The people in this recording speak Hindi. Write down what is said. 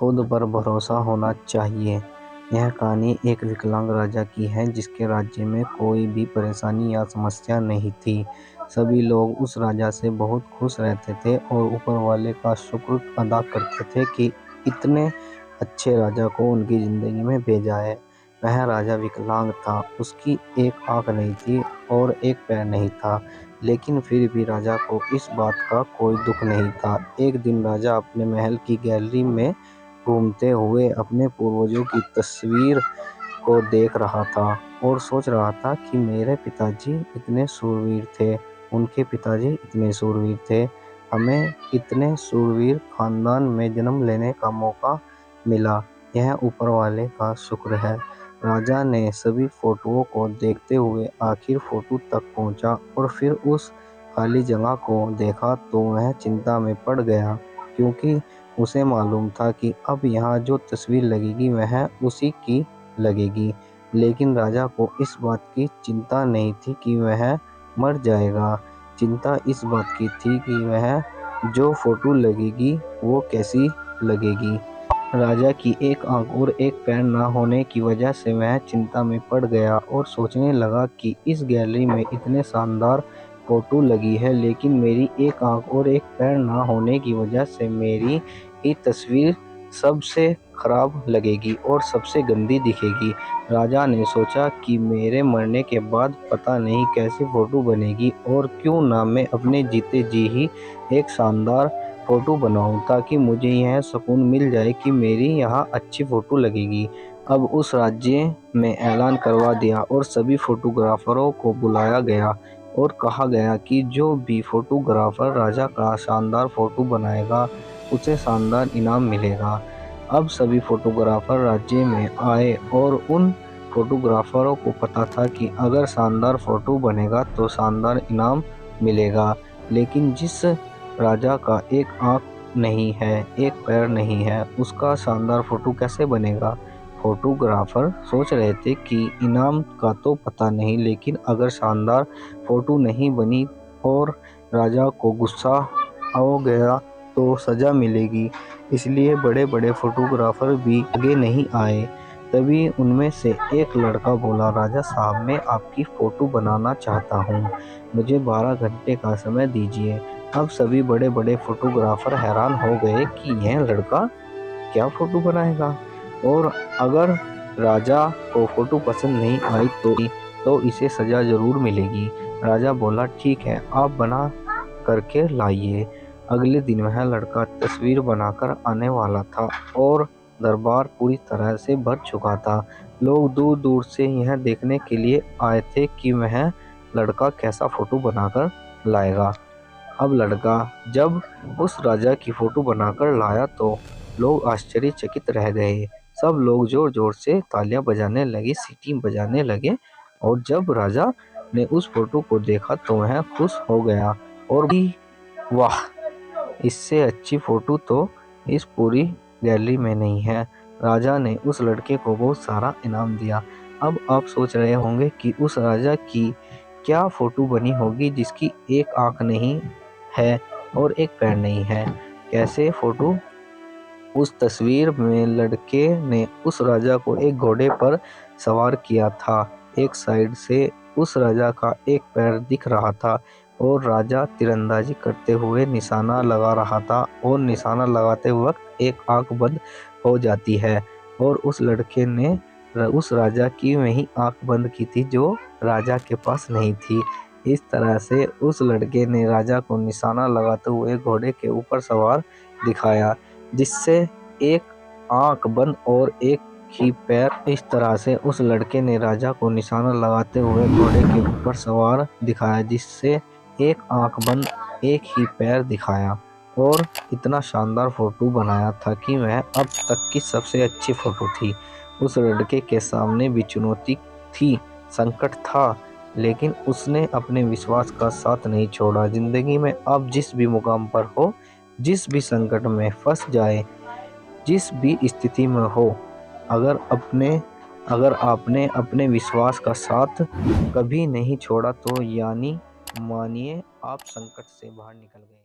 खुद पर भरोसा होना चाहिए। यह कहानी एक विकलांग राजा की है जिसके राज्य में कोई भी परेशानी या समस्या नहीं थी। सभी लोग उस राजा से बहुत खुश रहते थे और ऊपर वाले का शुक्र अदा करते थे कि इतने अच्छे राजा को उनकी जिंदगी में भेजा है। वह राजा विकलांग था, उसकी एक आंख नहीं थी और एक पैर नहीं था, लेकिन फिर भी राजा को इस बात का कोई दुख नहीं था। एक दिन राजा अपने महल की गैलरी में घूमते हुए अपने पूर्वजों की तस्वीर को देख रहा था और सोच रहा था कि मेरे पिताजी इतने शूरवीर थे, उनके पिताजी इतने शूरवीर थे, हमें इतने शूरवीर खानदान में जन्म लेने का मौका मिला, यह ऊपर वाले का शुक्र है। राजा ने सभी फोटोओं को देखते हुए आखिर फोटो तक पहुंचा और फिर उस खाली जगह को देखा तो वह चिंता में पड़ गया, क्योंकि उसे मालूम था कि अब यहाँ जो तस्वीर लगेगी वह उसी की लगेगी। लेकिन राजा को इस बात की चिंता नहीं थी कि वह मर जाएगा। चिंता इस बात की थी कि वह जो फोटो लगेगी वो कैसी लगेगी। राजा की एक आंख और एक पैर न होने की वजह से वह चिंता में पड़ गया और सोचने लगा कि इस गैलरी में इतने शानदार फोटो लगी है, लेकिन मेरी एक आंख और एक पैर न होने की वजह से मेरी ये तस्वीर सबसे खराब लगेगी और सबसे गंदी दिखेगी। राजा ने सोचा कि मेरे मरने के बाद पता नहीं कैसी फोटो बनेगी और क्यों ना मैं अपने जीते जी ही एक शानदार फोटो बनाऊं, ताकि मुझे यह सुकून मिल जाए कि मेरी यहाँ अच्छी फोटो लगेगी। अब उस राज्य में ऐलान करवा दिया और सभी फोटोग्राफरों को बुलाया गया और कहा गया कि जो भी फोटोग्राफर राजा का शानदार फोटो बनाएगा उसे शानदार इनाम मिलेगा। अब सभी फोटोग्राफर राज्य में आए और उन फोटोग्राफरों को पता था कि अगर शानदार फोटो बनेगा तो शानदार इनाम मिलेगा, लेकिन जिस राजा का एक आंख नहीं है, एक पैर नहीं है, उसका शानदार फोटो कैसे बनेगा। फोटोग्राफर सोच रहे थे कि इनाम का तो पता नहीं, लेकिन अगर शानदार फोटो नहीं बनी और राजा को गुस्सा हो गया तो सजा मिलेगी, इसलिए बड़े बड़े फोटोग्राफर भी आगे नहीं आए। तभी उनमें से एक लड़का बोला, राजा साहब मैं आपकी फ़ोटो बनाना चाहता हूँ, मुझे 12 घंटे का समय दीजिए। अब सभी बड़े बड़े फोटोग्राफर हैरान हो गए कि यह लड़का क्या फ़ोटो बनाएगा, और अगर राजा को फ़ोटो पसंद नहीं आई तो इसे सज़ा ज़रूर मिलेगी। राजा बोला, ठीक है, आप बना करके लाइए। अगले दिन वह लड़का तस्वीर बनाकर आने वाला था और दरबार पूरी तरह से भर चुका था। लोग दूर दूर से यह देखने के लिए आए थे कि वह लड़का कैसा फोटो बनाकर लाएगा। अब लड़का जब उस राजा की फोटो बनाकर लाया तो लोग आश्चर्यचकित रह गए। सब लोग जोर जोर से तालियां बजाने लगे, सीटी बजाने लगे, और जब राजा ने उस फोटो को देखा तो वह खुश हो गया और भी, वाह, इससे अच्छी फोटो तो इस पूरी गैलरी में नहीं है। राजा ने उस लड़के को बहुत सारा इनाम दिया। अब आप सोच रहे होंगे कि उस राजा की क्या फोटो बनी होगी जिसकी एक आंख नहीं है और एक पैर नहीं है। कैसे फोटो? उस तस्वीर में लड़के ने उस राजा को एक घोड़े पर सवार किया था। एक साइड से उस राजा का एक पैर दिख रहा था और राजा तीरंदाजी करते हुए निशाना लगा रहा था, और निशाना लगाते वक्त एक आंख बंद हो जाती है, और उस लड़के ने उस राजा की वही आंख बंद की थी जो राजा के पास नहीं थी। इस तरह से उस लड़के ने राजा को निशाना लगाते हुए घोड़े के ऊपर सवार दिखाया, जिससे एक आंख बंद और एक ही पैर। इस तरह से उस लड़के ने राजा को निशाना लगाते हुए घोड़े के ऊपर सवार दिखाया, जिससे एक आंख बंद एक ही पैर दिखाया, और इतना शानदार फोटो बनाया था कि वह अब तक की सबसे अच्छी फोटो थी। उस लड़के के सामने भी चुनौती थी, संकट था, लेकिन उसने अपने विश्वास का साथ नहीं छोड़ा। जिंदगी में आप जिस भी मुकाम पर हो, जिस भी संकट में फंस जाए, जिस भी स्थिति में हो, अगर आपने अपने विश्वास का साथ कभी नहीं छोड़ा तो यानी मानिए आप संकट से बाहर निकल गए।